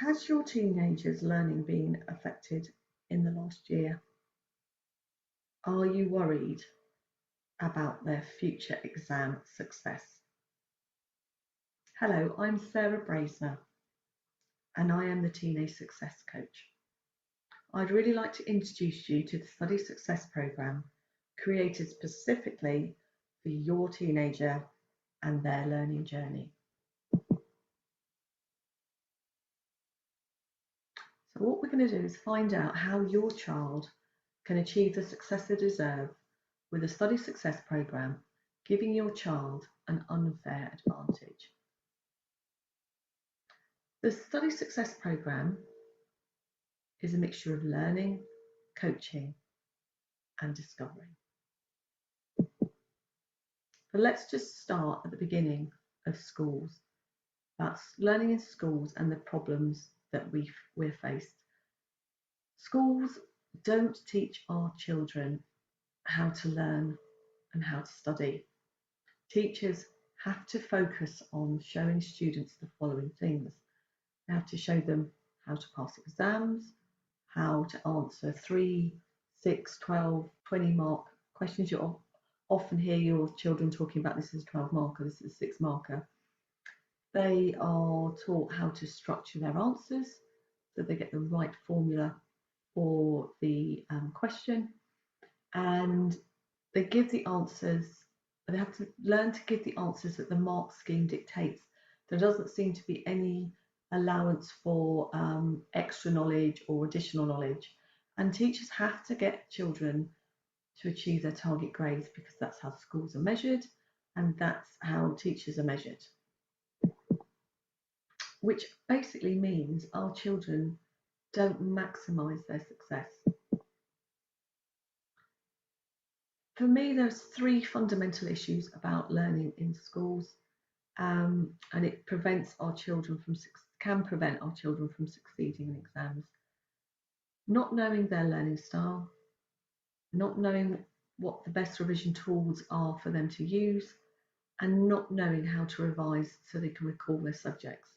Has your teenager's learning been affected in the last year? Are you worried about their future exam success? Hello, I'm Sarah Brazier and I am the Teenage Success Coach. I'd really like to introduce you to the Study Success Programme created specifically for your teenager and their learning journey. So what we're going to do is find out how your child can achieve the success they deserve with a Study Success Programme, giving your child an unfair advantage. The Study Success Programme is a mixture of learning, coaching, and discovery. But let's just start at the beginning of schools. That's learning in schools and the problems that we're faced. Schools don't teach our children how to learn and how to study. Teachers have to focus on showing students the following things. They have to show them how to pass exams, how to answer 3, 6, 12, 20 mark questions. You'll often hear your children talking about this is a 12 marker, this is a 6 marker. They are taught how to structure their answers so they get the right formula for the question, and they give the answers. They have to learn to give the answers that the mark scheme dictates. There doesn't seem to be any allowance for extra knowledge or additional knowledge, and teachers have to get children to achieve their target grades because that's how schools are measured and that's how teachers are measured, which basically means our children don't maximise their success. For me, there's 3 fundamental issues about learning in schools, and it prevents our children from can prevent our children from succeeding in exams. Not knowing their learning style, not knowing what the best revision tools are for them to use, and not knowing how to revise so they can recall their subjects,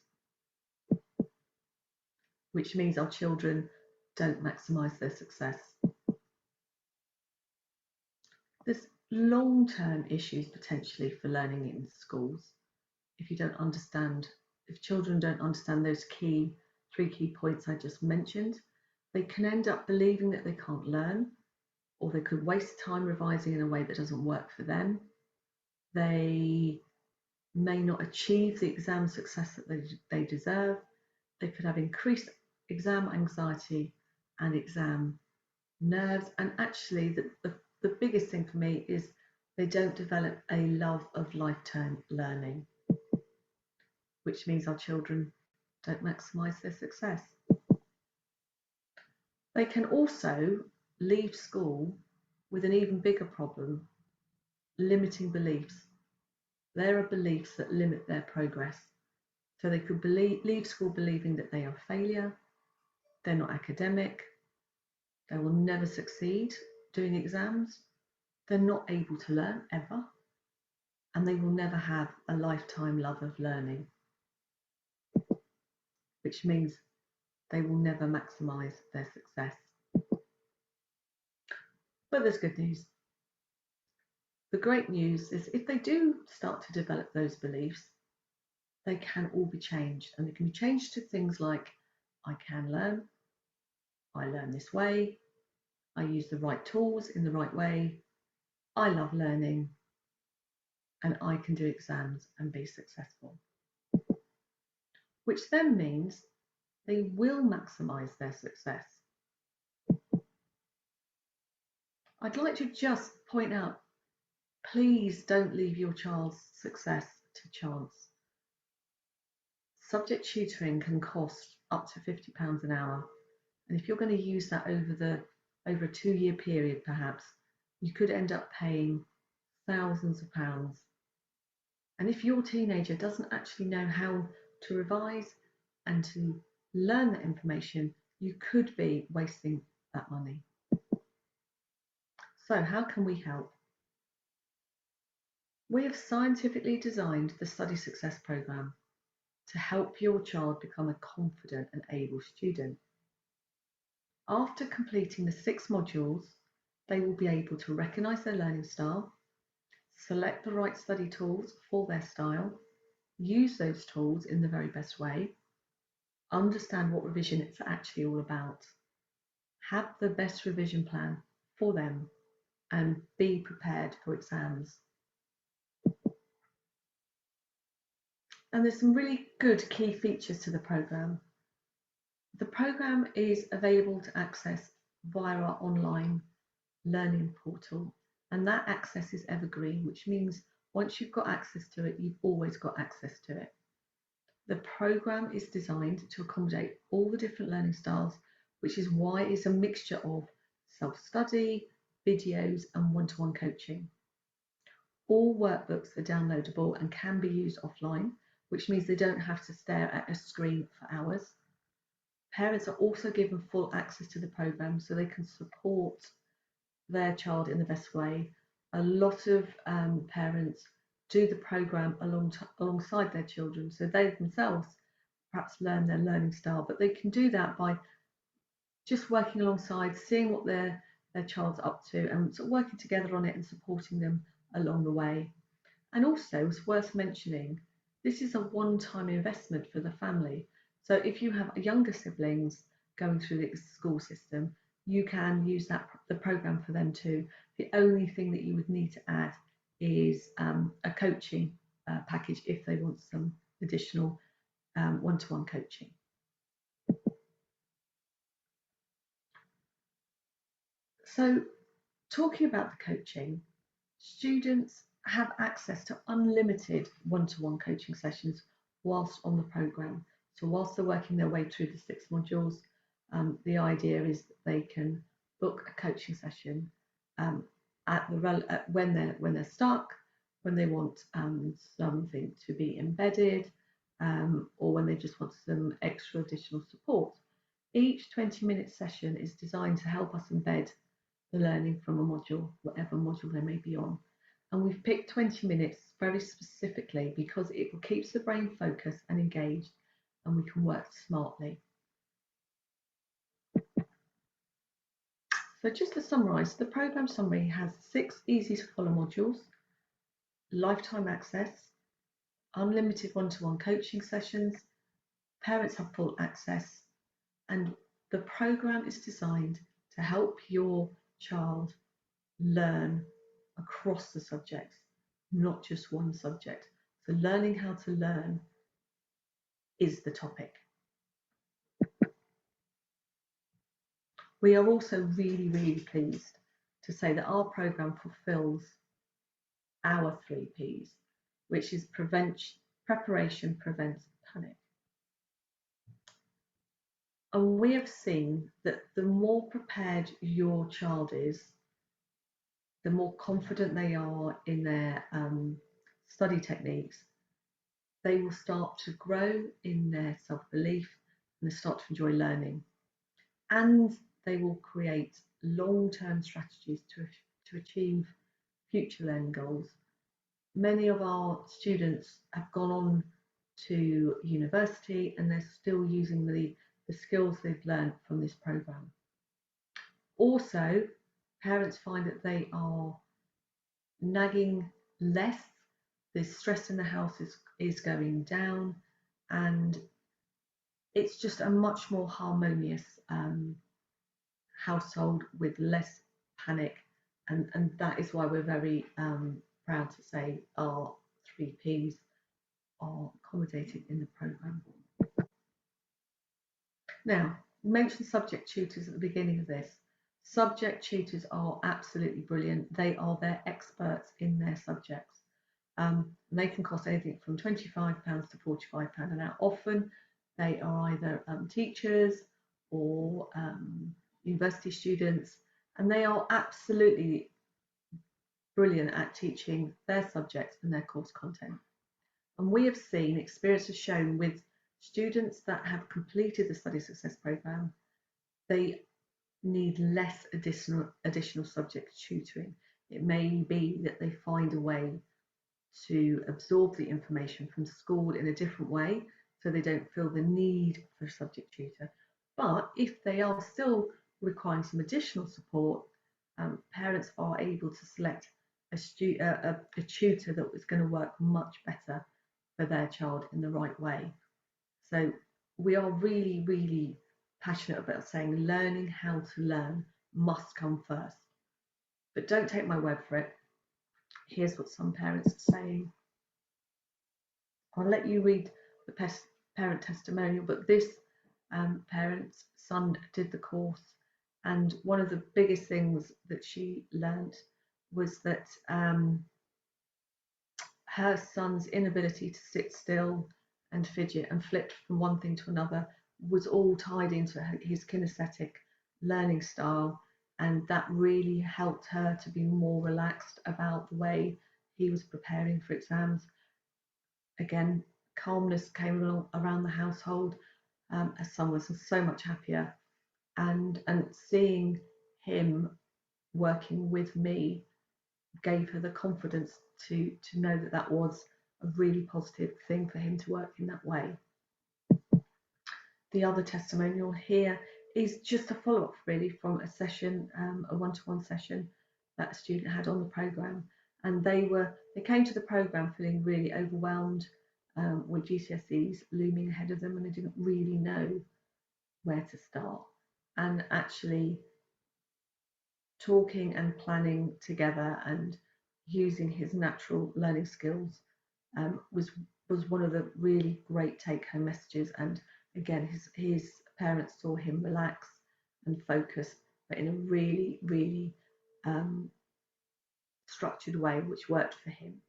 which means our children don't maximise their success. There's long-term issues potentially for learning in schools if you don't understand, if children don't understand those 3 key points I just mentioned. They can end up believing that they can't learn, or they could waste time revising in a way that doesn't work for them. They may not achieve the exam success that they deserve. They could have increased exam anxiety and exam nerves. And actually, the biggest thing for me is they don't develop a love of lifetime learning, which means our children don't maximise their success. They can also leave school with an even bigger problem, limiting beliefs. There are beliefs that limit their progress. So they could leave school believing that they are a failure, they're not academic, they will never succeed doing exams, they're not able to learn ever, and they will never have a lifetime love of learning, which means they will never maximise their success. But there's good news. The great news is if they do start to develop those beliefs, they can all be changed, and they can be changed to things like I can learn, I learn this way, I use the right tools in the right way, I love learning, and I can do exams and be successful. Which then means they will maximise their success. I'd like to just point out, please don't leave your child's success to chance. Subject tutoring can cost up to £50 an hour, and if you're going to use that over a 2-year period, perhaps you could end up paying thousands of pounds. And if your teenager doesn't actually know how to revise and to learn that information, you could be wasting that money. So how can we help? We have scientifically designed the Study Success Programme to help your child become a confident and able student. After completing the 6 modules, they will be able to recognise their learning style, select the right study tools for their style, use those tools in the very best way, understand what revision it's actually all about, have the best revision plan for them, and be prepared for exams. And there's some really good key features to the programme. The programme is available to access via our online learning portal, and that access is evergreen, which means once you've got access to it, you've always got access to it. The programme is designed to accommodate all the different learning styles, which is why it's a mixture of self-study, videos, and one-to-one coaching. All workbooks are downloadable and can be used offline, which means they don't have to stare at a screen for hours. Parents are also given full access to the programme so they can support their child in the best way. A lot of parents do the programme alongside their children, so they themselves perhaps learn their learning style, but they can do that by just working alongside, seeing what their child's up to, and sort of working together on it and supporting them along the way. And also, it's worth mentioning, this is a one-time investment for the family. So if you have younger siblings going through the school system, you can use the programme for them too. The only thing that you would need to add is a coaching package if they want some additional one-to-one coaching. So talking about the coaching, students have access to unlimited one-to-one coaching sessions whilst on the programme. So whilst they're working their way through the 6 modules, the idea is that they can book a coaching session when they're stuck, when they want something to be embedded, or when they just want some extra additional support. Each 20-minute session is designed to help us embed the learning from a module, whatever module they may be on. And we've picked 20 minutes very specifically because it keeps the brain focused and engaged, and we can work smartly. So just to summarise, the programme summary has 6 easy to follow modules, lifetime access, unlimited one-to-one coaching sessions, parents have full access, and the programme is designed to help your child learn across the subjects, not just one subject. So learning how to learn is the topic. We are also really, really pleased to say that our programme fulfills our 3 Ps, which is preparation prevents panic. And we have seen that the more prepared your child is, the more confident they are in their study techniques, they will start to grow in their self-belief and they start to enjoy learning. And they will create long-term strategies to achieve future learning goals. Many of our students have gone on to university and they're still using the skills they've learned from this programme. Also, parents find that they are nagging less, the stress in the house is going down, and it's just a much more harmonious household with less panic, and that is why we're very proud to say our 3 Ps are accommodated in the programme. Now, we mentioned subject tutors at the beginning of this. Subject tutors are absolutely brilliant. They are their experts in their subjects. They can cost anything from £25 to £45 an hour. Often they are either teachers or university students, and they are absolutely brilliant at teaching their subjects and their course content. And we have seen, experience has shown with students that have completed the Study Success Programme, they need less additional subject tutoring. It may be that they find a way to absorb the information from school in a different way so they don't feel the need for a subject tutor. But if they are still requiring some additional support, parents are able to select a tutor that is going to work much better for their child in the right way. So we are really, really passionate about saying learning how to learn must come first. But don't take my word for it. Here's what some parents are saying. I'll let you read the parent testimonial, but this parent's son did the course, and one of the biggest things that she learned was that her son's inability to sit still and fidget and flip from one thing to another was all tied into his kinesthetic learning style, and that really helped her to be more relaxed about the way he was preparing for exams. Again, calmness came along around the household. Her son was so much happier, and seeing him working with me gave her the confidence to know that that was a really positive thing for him to work in that way. The other testimonial here is just a follow-up really from a session, a one-to-one session that a student had on the programme, and they came to the programme feeling really overwhelmed with GCSEs looming ahead of them, and they didn't really know where to start. And actually talking and planning together and using his natural learning skills was one of the really great take-home messages. And again, his parents saw him relax and focus, but in a really, really structured way, which worked for him.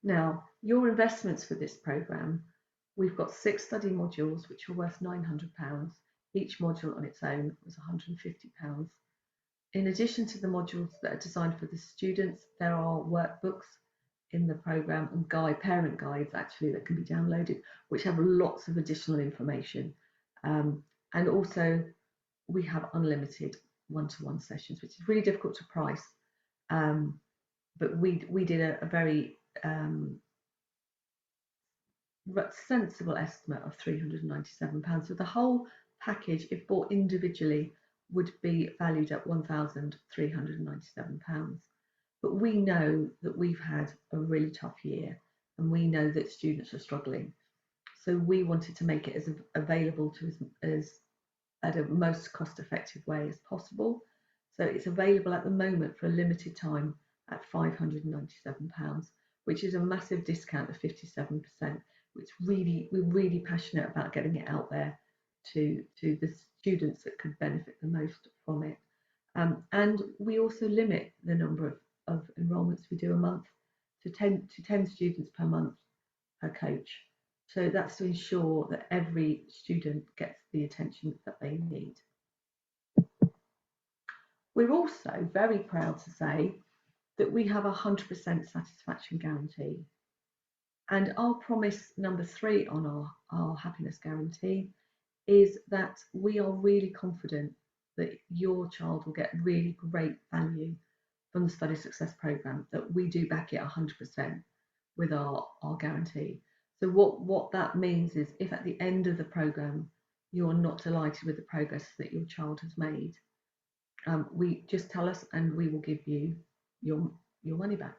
Now, your investments for this programme, we've got 6 study modules which are worth £900. Each module on its own was £150. In addition to the modules that are designed for the students, there are workbooks in the programme and parent guides actually that can be downloaded, which have lots of additional information. And also we have unlimited one-to-one sessions, which is really difficult to price. But we did a very sensible estimate of £397. So the whole package, if bought individually, would be valued at £1,397. But we know that we've had a really tough year, and we know that students are struggling. So we wanted to make it as available to as at a most cost-effective way as possible. So it's available at the moment for a limited time at £597, which is a massive discount of 57%. Which we're really passionate about getting it out there to the students that could benefit the most from it. And we also limit the number of enrolments we do a month to 10 students per month per coach. So that's to ensure that every student gets the attention that they need. We're also very proud to say that we have a 100% satisfaction guarantee. And our promise number 3 on our happiness guarantee is that we are really confident that your child will get really great value from the Study Success Programme, that we do back it 100% with our guarantee. So what that means is if at the end of the programme you're not delighted with the progress that your child has made, we just tell us and we will give you your money back.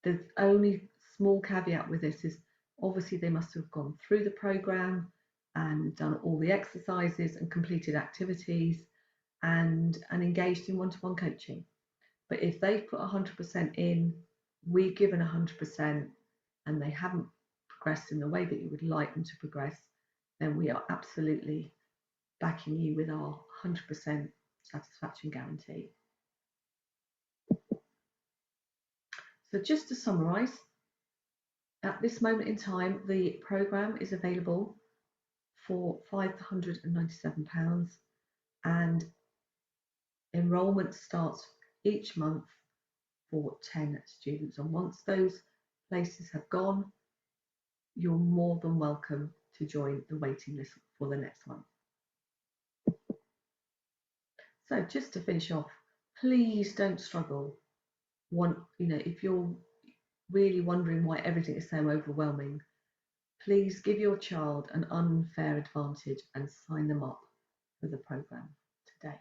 The only small caveat with this is obviously they must have gone through the programme and done all the exercises and completed activities and engaged in one-to-one coaching. But if they've put 100% in, we've given 100%, and they haven't progressed in the way that you would like them to progress, then we are absolutely backing you with our 100% satisfaction guarantee. So just to summarise, at this moment in time, the programme is available for £597, and enrolment starts each month for 10 students. And once those places have gone, you're more than welcome to join the waiting list for the next one. So just to finish off, please don't struggle. If you're really wondering why everything is so overwhelming, please give your child an unfair advantage and sign them up for the programme today.